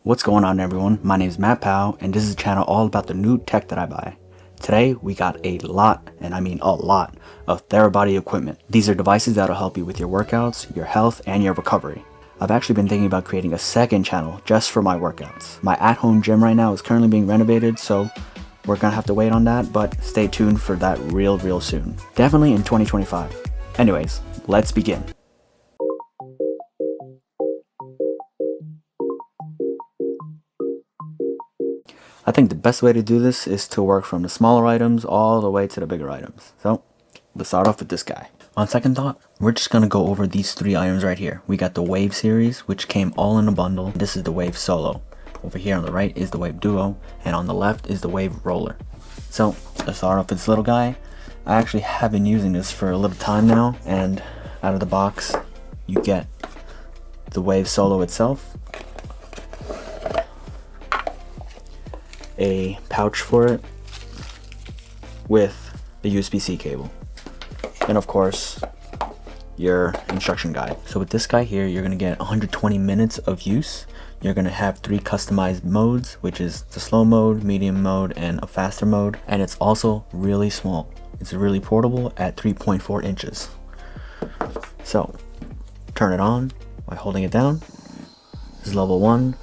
What's going on, everyone? My name is Matt Powell, and this is a channel all about the new tech that I buy. Today we got a lot, and I mean a lot, of Therabody equipment. These are devices that'll help you with your workouts, your health, and your recovery. I've actually been thinking about creating a second channel just for my workouts. My at-home gym right now is currently being renovated, so we're gonna have to wait on that, but stay tuned for that real soon. Definitely in 2025. Anyways, let's begin. I think the best way to do this is to work from the smaller items all the way to the bigger items. So let's start off with this guy. On second thought, we're just gonna go over these three items right here. We got the Wave series, which came all in a bundle. This is the Wave Solo. Over here on the right is the Wave Duo, and on the left is the Wave Roller. So let's start off with this little guy. I actually have been using this for a little time now, and out of the box you get the Wave Solo itself, a pouch for it with a USB-C cable, and of course your instruction guide. So with this guy here, you're gonna get 120 minutes of use. You're gonna have 3 customized modes, which is the slow mode, medium mode, and a faster mode. And it's also really small. It's really portable at 3.4 inches. So turn it on by holding it down. This is level 1.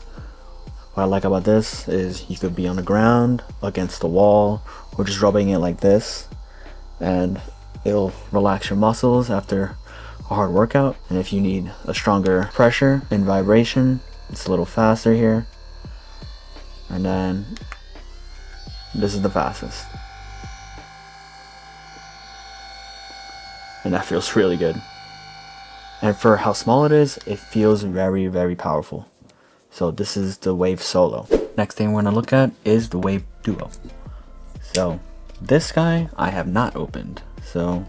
What I like about this is you could be on the ground, against the wall, or just rubbing it like this, and it'll relax your muscles after a hard workout. And if you need a stronger pressure and vibration, it's a little faster here. And then this is the fastest. And that feels really good. And for how small it is, it feels very powerful. So this is the Wave Solo. Next thing we're gonna look at is the Wave Duo. So this guy I have not opened. So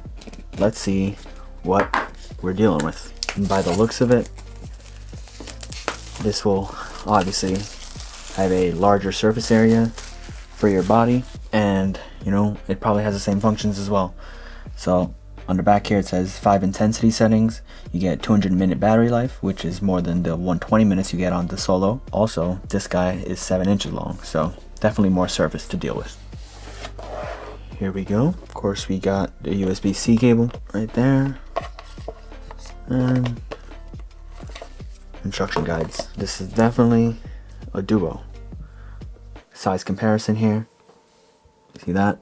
let's see what we're dealing with. And by the looks of it, this will obviously have a larger surface area for your body, and you know, it probably has the same functions as well. So on the back here it says 5 intensity settings. You get 200-minute battery life, which is more than the 120 minutes you get on the Solo. Also, this guy is 7 inches long, so definitely more surface to deal with. Here we go. Of course, we got the USB-C cable right there, and instruction guides. This is definitely a Duo. Size comparison here. See that?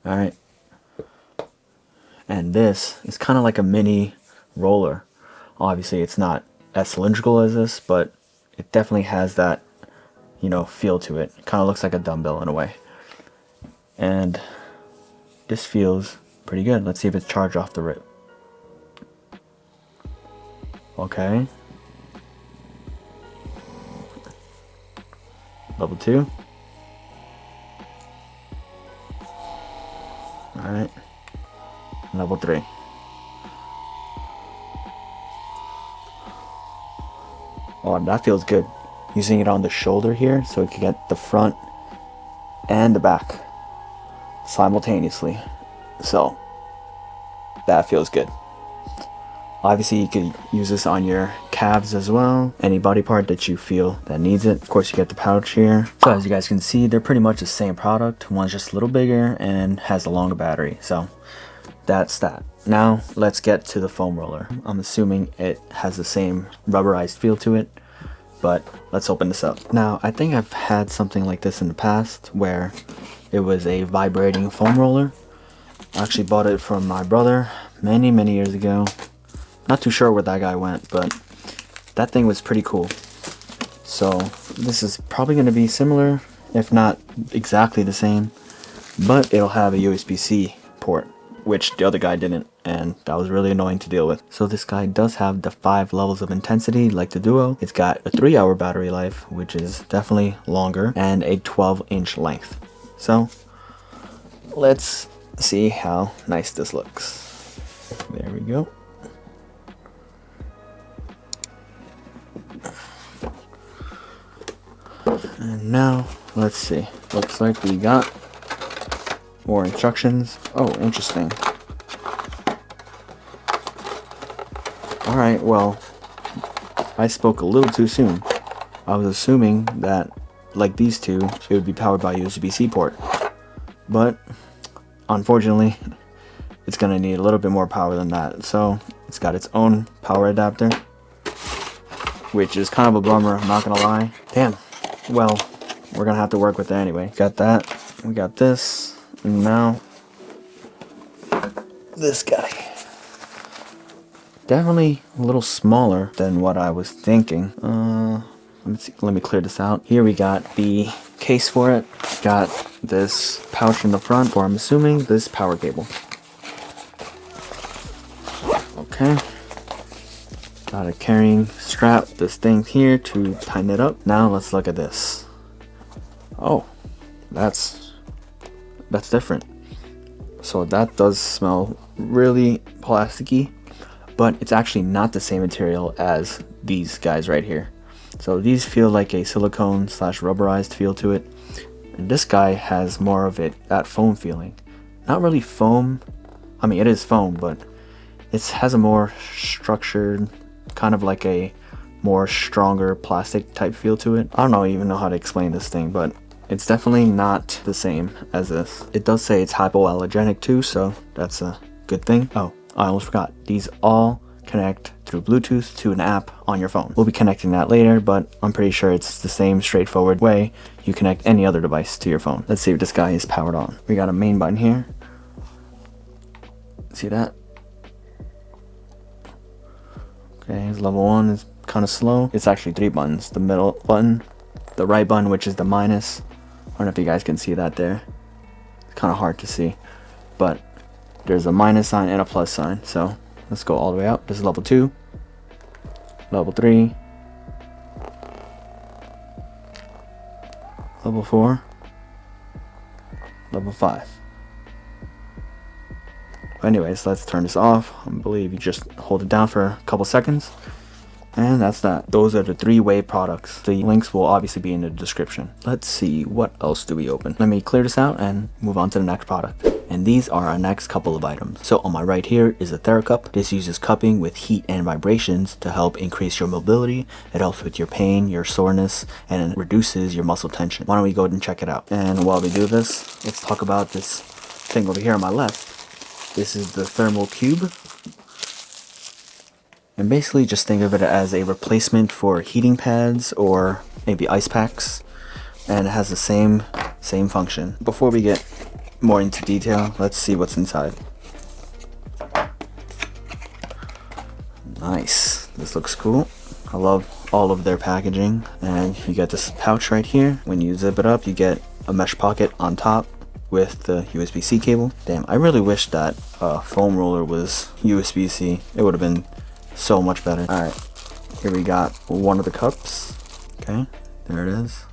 Alright. And this is kind of like a mini roller. Obviously it's not as cylindrical as this, but it definitely has that, you know, feel to it. It kind of looks like a dumbbell in a way. And this feels pretty good. Let's see if it's charged off the rip. Okay. Level 2. Alright. Level 3. Oh, that feels good. Using it on the shoulder here, so it can get the front and the back simultaneously. So that feels good. Obviously you could use this on your calves as well, any body part that you feel that needs it. Of course you get the pouch here. So as you guys can see, they're pretty much the same product. One's just a little bigger and has a longer battery. So that's that. Now let's get to the foam roller. I'm assuming it has the same rubberized feel to it, but let's open this up. Now I think I've had something like this in the past where it was a vibrating foam roller. I actually bought it from my brother many years ago. Not too sure where that guy went, but that thing was pretty cool. So this is probably going to be similar, if not exactly the same, but it'll have a USB-C port, which the other guy didn't, and that was really annoying to deal with. So this guy does have the 5 levels of intensity like the Duo. It's got a 3-hour battery life, which is definitely longer, and a 12-inch length. So let's see how nice this looks. There we go. And now let's see. Looks like we got more instructions. Oh, interesting. Alright, well, I spoke a little too soon. I was assuming that, like these two, it would be powered by USB-C port. But, unfortunately, it's going to need a little bit more power than that. So, it's got its own power adapter, which is kind of a bummer, I'm not going to lie. Damn. Well, we're going to have to work with it anyway. Got that. We got this. And now, this guy. Definitely a little smaller than what I was thinking. Let me clear this out. Here we got the case for it. Got this pouch in the front for, I'm assuming, this power cable. Okay. Got a carrying strap, this thing here to tighten it up. Now let's look at this. Oh, that's different. So that does smell really plasticky, but it's actually not the same material as these guys right here. So these feel like a silicone / rubberized feel to it, and this guy has more of that foam feeling. Not really foam, I mean it is foam, but it has a more structured, kind of like a more stronger plastic type feel to it. I don't even know how to explain this thing, but it's definitely not the same as this. It does say it's hypoallergenic too, so that's a good thing. Oh, I almost forgot. These all connect through Bluetooth to an app on your phone. We'll be connecting that later, but I'm pretty sure it's the same straightforward way you connect any other device to your phone. Let's see if this guy is powered on. We got a main button here. See that? Okay, his level 1 is kind of slow. It's actually 3 buttons. The middle button, the right button, which is the minus. I don't know if you guys can see that there. It's kind of hard to see, but there's a minus sign and a plus sign. So let's go all the way up. This is level 2, level 3, level 4, level 5. Anyways, let's turn this off. I believe you just hold it down for a couple seconds, and that's that. Those are the 3-way products. The links will obviously be in the description. Let's see, what else do we open? Let me clear this out and move on to the next product. And these are our next couple of items. So on my right here is a TheraCup. This uses cupping with heat and vibrations to help increase your mobility. It helps with your pain, your soreness, and it reduces your muscle tension. Why don't we go ahead and check it out? And while we do this, let's talk about this thing over here on my left. This is the ThermCube. And basically just think of it as a replacement for heating pads or maybe ice packs. And it has the same function. Before we get more into detail, let's see what's inside. Nice. This looks cool. I love all of their packaging. And you get this pouch right here. When you zip it up, you get a mesh pocket on top with the USB-C cable. Damn, I really wish that foam roller was USB-C. It would have been so much better. Alright, here we got one of the cups. Okay, there it is.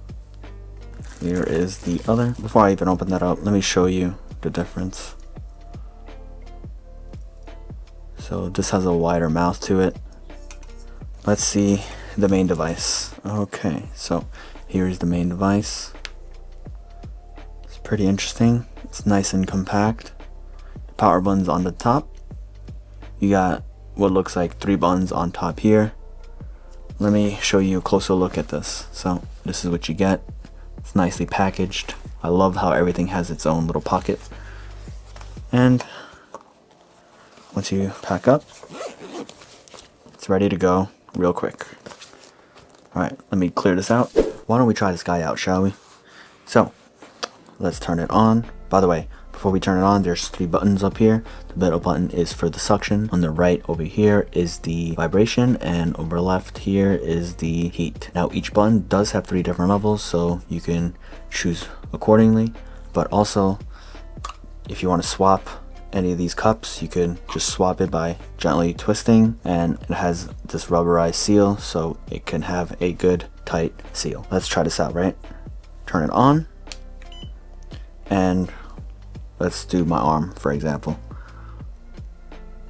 Here is the other. Before I even open that up, let me show you the difference. So this has a wider mouth to it. Let's see the main device. Okay, so here's the main device. It's pretty interesting. It's nice and compact. The power button's on the top. You got what looks like 3 buttons on top here. Let me show you a closer look at this. So this is what you get. It's nicely packaged. I love how everything has its own little pocket. And once you pack up, it's ready to go real quick. Alright, let me clear this out. Why don't we try this guy out, shall we? So, let's turn it on. By the way, before we turn it on, there's 3 buttons up here. The middle button is for the suction. On the right over here is the vibration, and over left here is the heat. Now each button does have 3 different levels, so you can choose accordingly. But also, if you want to swap any of these cups, you can just swap it by gently twisting, and it has this rubberized seal, so it can have a good tight seal. Let's try this out, right? Turn it on, and let's do my arm, for example,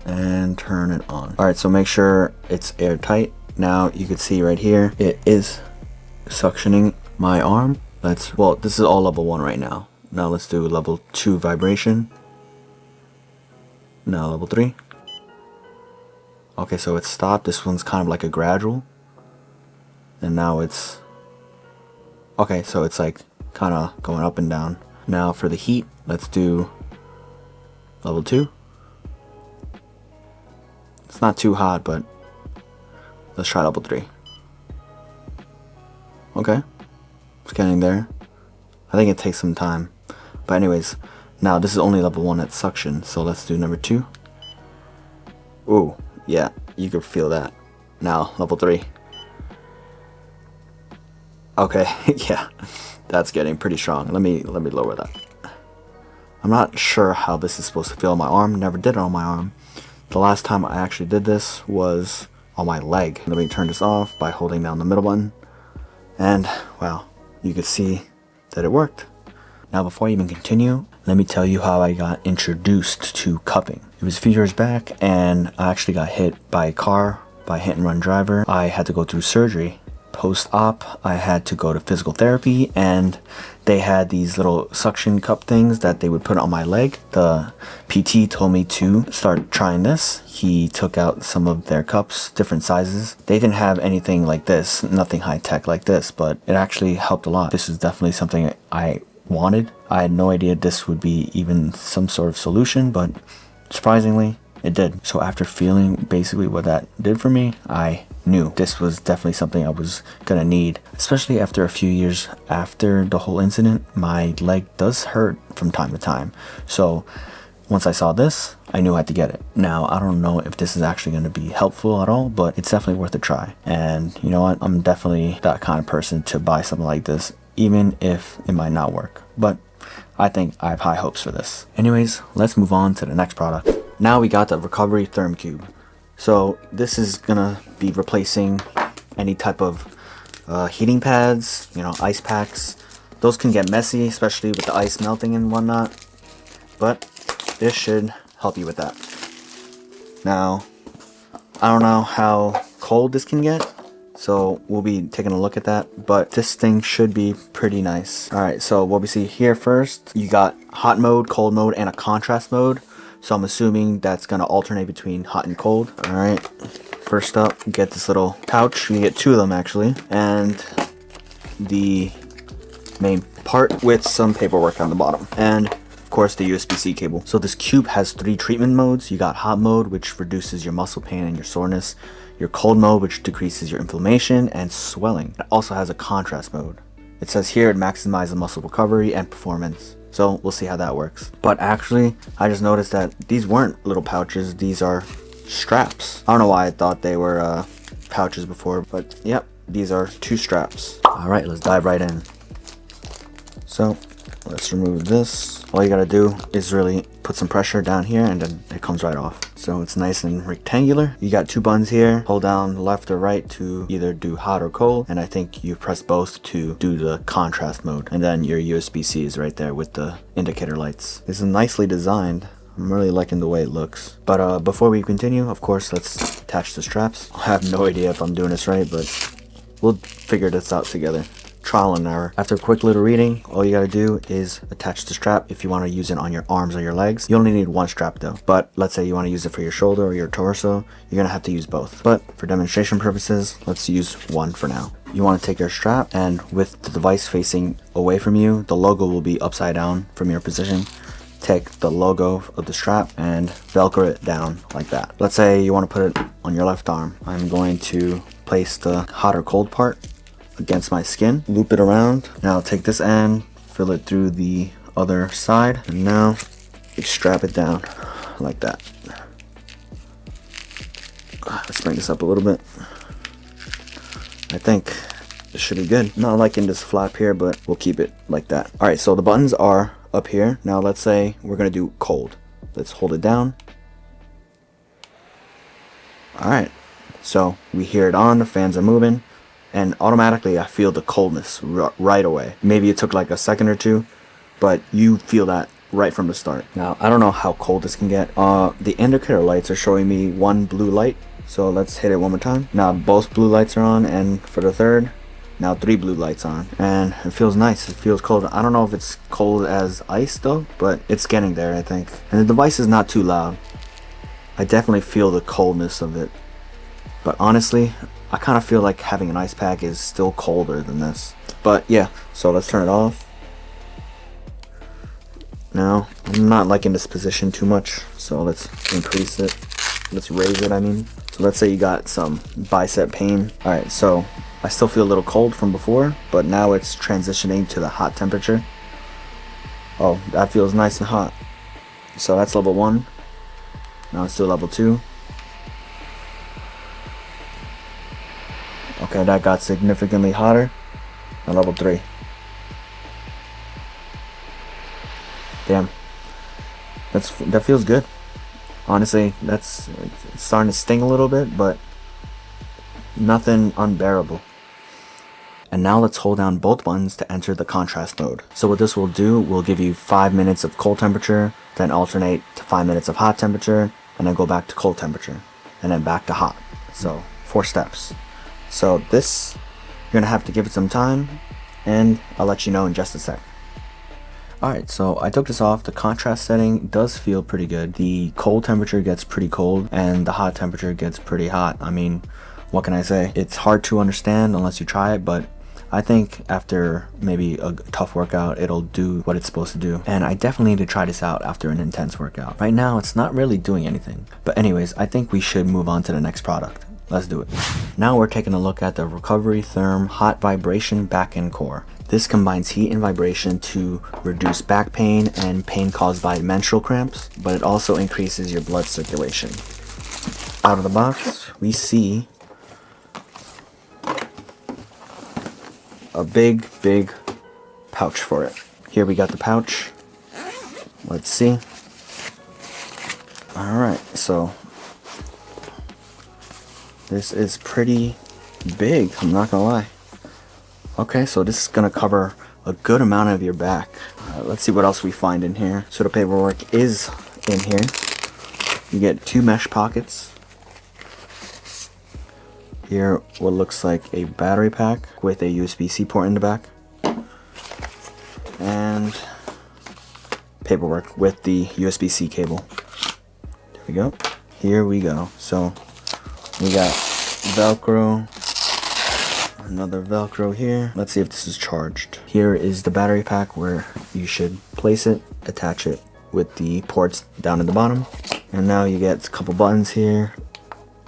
and turn it on. All right, so make sure it's airtight. Now you can see right here, it is suctioning my arm. Well, this is all level 1 right now. Now let's do level 2 vibration. Now level 3. Okay, so it's stopped. This one's kind of like a gradual. and now it's okay, so it's like kind of going up and down. Now for the heat, let's do level 2. It's not too hot, but let's try level 3. Okay, it's getting there. I think it takes some time, but anyways, now this is only level 1 at suction, so let's do number 2. Ooh, yeah, you can feel that. Now level 3. Okay, yeah, that's getting pretty strong. Let me lower that. I'm not sure how this is supposed to feel on my arm. Never did it on my arm. The last time I actually did this was on my leg. Let me turn this off by holding down the middle button, and well, you could see that it worked. Now before I even continue, let me tell you how I got introduced to cupping. It was a few years back, and I actually got hit by a car, by a hit and run driver. I had to go through surgery. Post-op, I had to go to physical therapy, and they had these little suction cup things that they would put on my leg. The PT told me to start trying this. He took out some of their cups, different sizes. They didn't have anything like this, nothing high-tech like this, but it actually helped a lot. This is definitely something I wanted. I had no idea this would be even some sort of solution, but surprisingly, it did. So after feeling basically what that did for me, I knew this was definitely something I was gonna need, especially after a few years after the whole incident. My leg does hurt from time to time, so once I saw this, I knew I had to get it. Now I don't know if this is actually going to be helpful at all, but it's definitely worth a try. And you know what, I'm definitely that kind of person to buy something like this, even if it might not work, but I think I have high hopes for this. Anyways, let's move on to the next product. Now we got the RecoveryTherm. So this is gonna be replacing any type of heating pads, you know, ice packs. Those can get messy, especially with the ice melting and whatnot, but this should help you with that. Now, I don't know how cold this can get, so we'll be taking a look at that, but this thing should be pretty nice. Alright, so what we see here first, you got hot mode, cold mode, and a contrast mode. So I'm assuming that's gonna alternate between hot and cold. Alright, first up, you get this little pouch. You get 2 of them actually, and the main part with some paperwork on the bottom, and of course the USB-C cable. So this cube has 3 treatment modes. You got hot mode, which reduces your muscle pain and your soreness. Your cold mode, which decreases your inflammation and swelling. It also has a contrast mode. It says here it maximizes muscle recovery and performance. So we'll see how that works. But actually, I just noticed that these weren't little pouches. These are straps. I don't know why I thought they were pouches before, but yep, these are 2 straps. All right, let's dive right in. So let's remove this. All you gotta do is really put some pressure down here, and then it comes right off. So it's nice and rectangular. You got 2 buttons here. Hold down left or right to either do hot or cold, and I think you press both to do the contrast mode. And then your USB-C is right there with the indicator lights. This is nicely designed. I'm really liking the way it looks. But before we continue, of course, let's attach the straps. I have no idea if I'm doing this right, but we'll figure this out together. Trial and error. After a quick little reading, all you gotta do is attach the strap if you want to use it on your arms or your legs. You only need 1 strap though, but let's say you want to use it for your shoulder or your torso, you're gonna have to use both. But for demonstration purposes, let's use 1 for now. You want to take your strap, and with the device facing away from you, the logo will be upside down from your position. Take the logo of the strap and velcro it down like that. Let's say you want to put it on your left arm. I'm going to place the hot or cold part against my skin, loop it around. Now take this end, fill it through the other side, and now you strap it down like that. Let's bring this up a little bit. I think this should be good. Not liking this flap here, but we'll keep it like that. All right, so the buttons are up here. Now let's say we're gonna do cold. Let's hold it down. All right, so we hear it on, the fans are moving, and automatically I feel the coldness right away. Maybe it took like a second or 2, but you feel that right from the start. Now, I don't know how cold this can get. The indicator lights are showing me 1 blue light, so let's hit it one more time. Now both blue lights are on, and for the third, now 3 blue lights on, and it feels nice. It feels cold. I don't know if it's cold as ice though, but it's getting there, I think. And the device is not too loud. I definitely feel the coldness of it. But honestly, I kind of feel like having an ice pack is still colder than this. But yeah, so let's turn it off. Now, I'm not liking this position too much, so let's increase it. Let's raise it, I mean. So let's say you got some bicep pain. Alright, so I still feel a little cold from before, but now it's transitioning to the hot temperature. Oh, that feels nice and hot. So that's level 1. Now let's do level 2. Okay, that got significantly hotter. And level 3. Damn. That feels good. Honestly, it's starting to sting a little bit, but nothing unbearable. And now let's hold down both buttons to enter the contrast mode. So what this will do, will give you 5 minutes of cold temperature, then alternate to 5 minutes of hot temperature, and then go back to cold temperature, and then back to hot. So 4 steps. So this, you're gonna have to give it some time, and I'll let you know in just a sec. Alright, so I took this off. The contrast setting does feel pretty good. The cold temperature gets pretty cold, and the hot temperature gets pretty hot. I mean, what can I say? It's hard to understand unless you try it, but I think after maybe a tough workout, it'll do what it's supposed to do. And I definitely need to try this out after an intense workout. Right now, it's not really doing anything. But anyways, I think we should move on to the next product. Let's do it. Now we're taking a look at the RecoveryTherm Hot Vibration Back and Core. This combines heat and vibration to reduce back pain and pain caused by menstrual cramps, but it also increases your blood circulation. Out of the box, we see a big pouch for it. Here we got the pouch. Let's see. Alright, so this is pretty big, I'm not gonna lie. Okay, so this is gonna cover a good amount of your back. Let's see what else we find in here. So the paperwork is in here. You get 2 mesh pockets. Here, what looks like a battery pack with a USB-C port in the back. And paperwork with the USB-C cable. There we go. Here we go. So we got Velcro. Another Velcro here. Let's see if this is charged. Here is the battery pack where you should place it, attach it with the ports down at the bottom. And now you get a couple buttons here.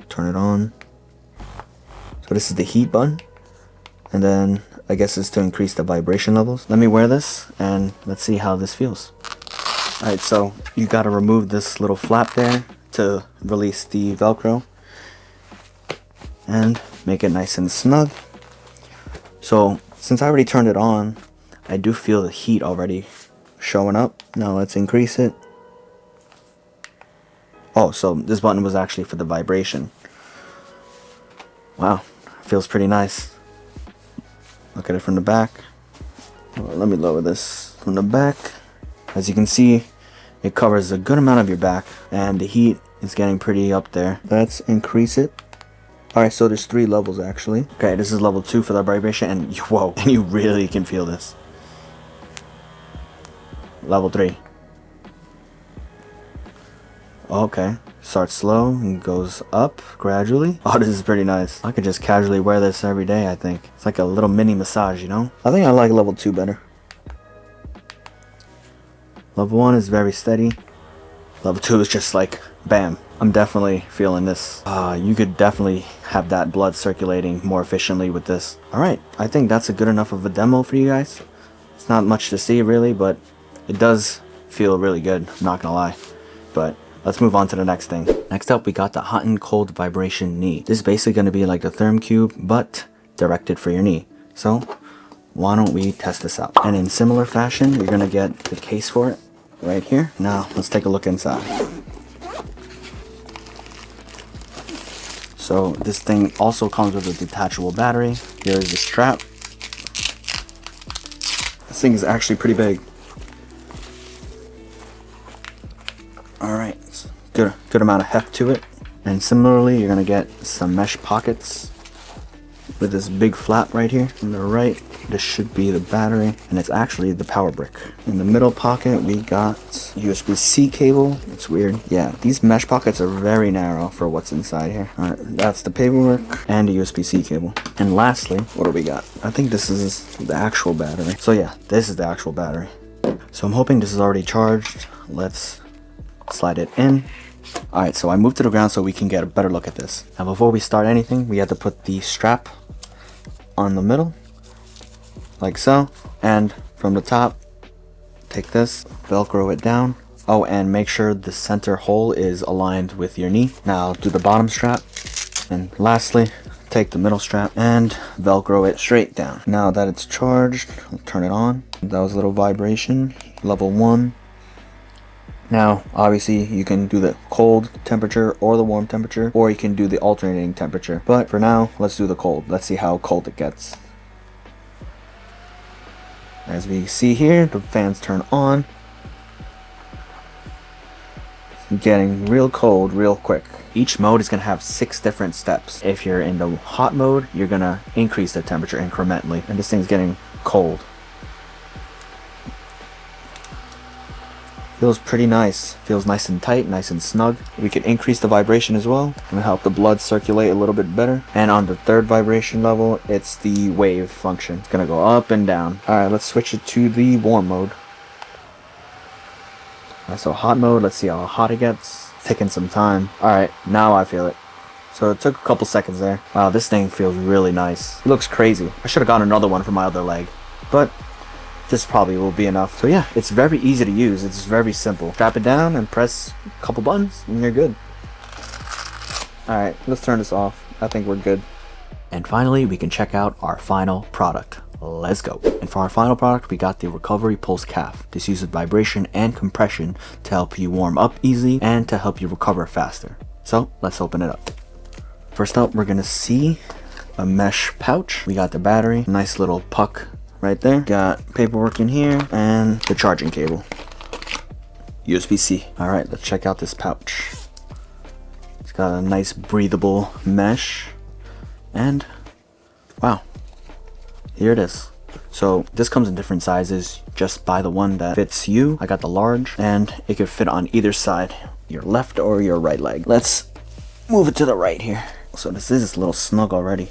Turn it on. So this is the heat button. And then I guess it's to increase the vibration levels. Let me wear this and let's see how this feels. Alright, so you gotta remove this little flap there to release the Velcro. And make it nice and snug. So since I already turned it on, I do feel the heat already showing up. Now let's increase it. Oh, so this button was actually for the vibration. Wow, feels pretty nice. Look at it from the back. Let me lower this from the back. As you can see, it covers a good amount of your back and the heat is getting pretty up there. Let's increase it. Alright, so there's 3 levels actually. Okay, this is level 2 for the vibration, and whoa, and you really can feel this. Level 3. Okay, starts slow and goes up gradually. Oh, this is pretty nice. I could just casually wear this every day, I think. It's like a little mini massage, you know? I think I like level 2 better. Level 1 is very steady. Level 2 is just like, bam. I'm definitely feeling this. You could definitely have that blood circulating more efficiently with this. Alright, I think that's a good enough of a demo for you guys. It's not much to see really, but it does feel really good, I'm not gonna lie. But let's move on to the next thing. Next up, we got the hot and cold vibration knee. This is basically gonna be like the ThermCube, but directed for your knee. So, why don't we test this out? And in similar fashion, you're gonna get the case for it right here. Now, let's take a look inside. So this thing also comes with a detachable battery. Here is the strap. This thing is actually pretty big. Alright, good amount of heft to it. And similarly, you're gonna get some mesh pockets with this big flap right here. On the right, this should be the battery, and it's actually the power brick. In the middle pocket, we got USB-C cable. It's weird. Yeah, these mesh pockets are very narrow for what's inside here. All right, that's the paperwork and a USB-C cable. And lastly, what do we got? I think this is the actual battery. So yeah, this is the actual battery. So I'm hoping this is already charged. Let's slide it in. Alright, so I moved to the ground so we can get a better look at this. Now before we start anything, we have to put the strap on the middle, like so. And from the top, take this, Velcro it down. Oh, and make sure the center hole is aligned with your knee. Now do the bottom strap. And lastly, take the middle strap and Velcro it straight down. Now that it's charged, I'll turn it on. That was a little vibration, level 1. Now, obviously, you can do the cold temperature or the warm temperature, or you can do the alternating temperature. But for now, let's do the cold. Let's see how cold it gets. As we see here, the fans turn on. It's getting real cold real quick. Each mode is going to have 6 different steps. If you're in the hot mode, you're going to increase the temperature incrementally. And this thing's getting cold. Feels pretty nice. Feels nice and tight, nice and snug. We can increase the vibration as well and help the blood circulate a little bit better. And on the 3rd vibration level, it's the wave function. It's gonna go up and down. Alright, let's switch it to the warm mode. Alright, so hot mode, let's see how hot it gets. It's taking some time. Alright, now I feel it. So it took a couple seconds there. Wow, this thing feels really nice. It looks crazy. I should have gotten another one for my other leg, but this probably will be enough. So yeah, it's very easy to use. It's very simple. Strap it down and press a couple buttons and you're good. Alright, let's turn this off. I think we're good. And finally, we can check out our final product. Let's go. And for our final product, we got the RecoveryPulse Calf. This uses vibration and compression to help you warm up easily and to help you recover faster. So let's open it up. First up, we're gonna see a mesh pouch. We got the battery, nice little puck right there. Got paperwork in here and the charging cable. USB-C. Alright, let's check out this pouch. It's got a nice breathable mesh. And wow, here it is. So this comes in different sizes. Just buy the one that fits you. I got the large and it could fit on either side, your left or your right leg. Let's move it to the right here. So this is a little snug already,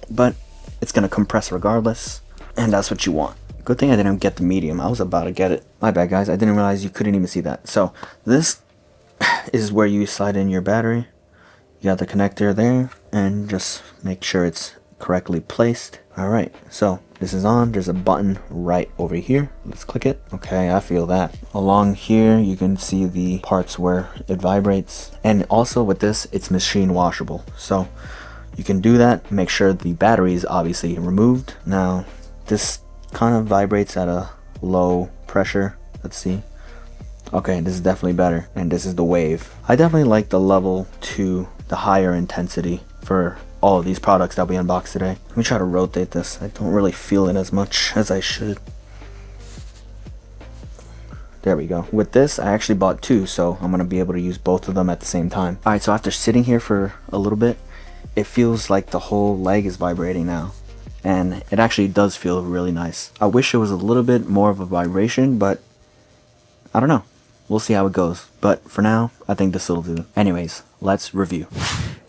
but it's gonna compress regardless, and that's what you want. Good thing I didn't get the medium. I was about to get it. My bad, guys. I didn't realize you couldn't even see that. So this is where you slide in your battery. You got the connector there, and just make sure it's correctly placed. Alright, so this is on. There's a button right over here. Let's click it. Okay, I feel that. Along here, you can see the parts where it vibrates. And also with this, it's machine washable. So you can do that. Make sure the battery is obviously removed. Now, this kind of vibrates at a low pressure. Let's see. Okay, this is definitely better. And this is the wave. I definitely like the level 2, the higher intensity for all of these products that we unboxed today. Let me try to rotate this. I don't really feel it as much as I should. There we go. With this, I actually bought 2, so I'm going to be able to use both of them at the same time. Alright, so after sitting here for a little bit, it feels like the whole leg is vibrating now. And it actually does feel really nice. I wish it was a little bit more of a vibration, but I don't know. We'll see how it goes. But for now, I think this will do. Anyways, let's review.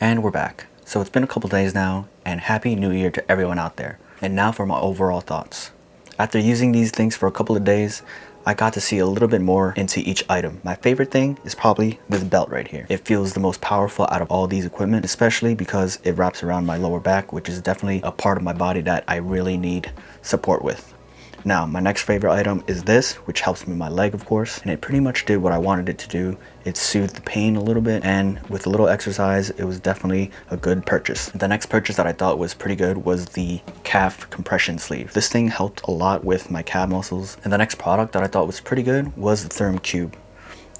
And we're back. So it's been a couple days now, and Happy New Year to everyone out there. And now for my overall thoughts. After using these things for a couple of days, I got to see a little bit more into each item. My favorite thing is probably this belt right here. It feels the most powerful out of all these equipment, especially because it wraps around my lower back, which is definitely a part of my body that I really need support with. Now, my next favorite item is this, which helps me with my leg, of course, and it pretty much did what I wanted it to do. It soothed the pain a little bit, and with a little exercise, it was definitely a good purchase. The next purchase that I thought was pretty good was the calf compression sleeve. This thing helped a lot with my calf muscles. And the next product that I thought was pretty good was the ThermCube.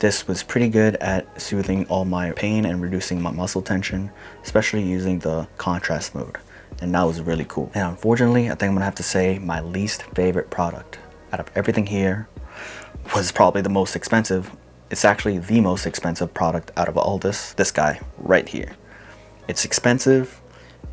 This was pretty good at soothing all my pain and reducing my muscle tension, especially using the contrast mode. And that was really cool. And unfortunately, I think I'm gonna have to say my least favorite product out of everything here was probably the most expensive. It's actually the most expensive product out of all this guy right here. It's expensive,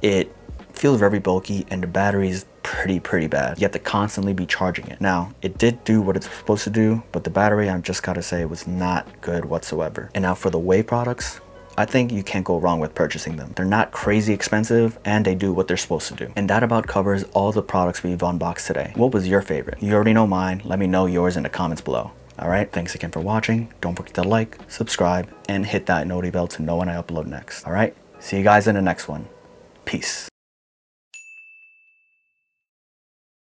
it feels very bulky, and the battery is pretty bad. You have to constantly be charging it. Now, it did do what it's supposed to do, but the battery, I've just gotta say, was not good whatsoever. And now for the whey products, I think you can't go wrong with purchasing them. They're not crazy expensive, and they do what they're supposed to do. And that about covers all the products we've unboxed today. What was your favorite? You already know mine. Let me know yours in the comments below. Alright, thanks again for watching. Don't forget to like, subscribe, and hit that noti bell to know when I upload next. Alright, see you guys in the next one. Peace.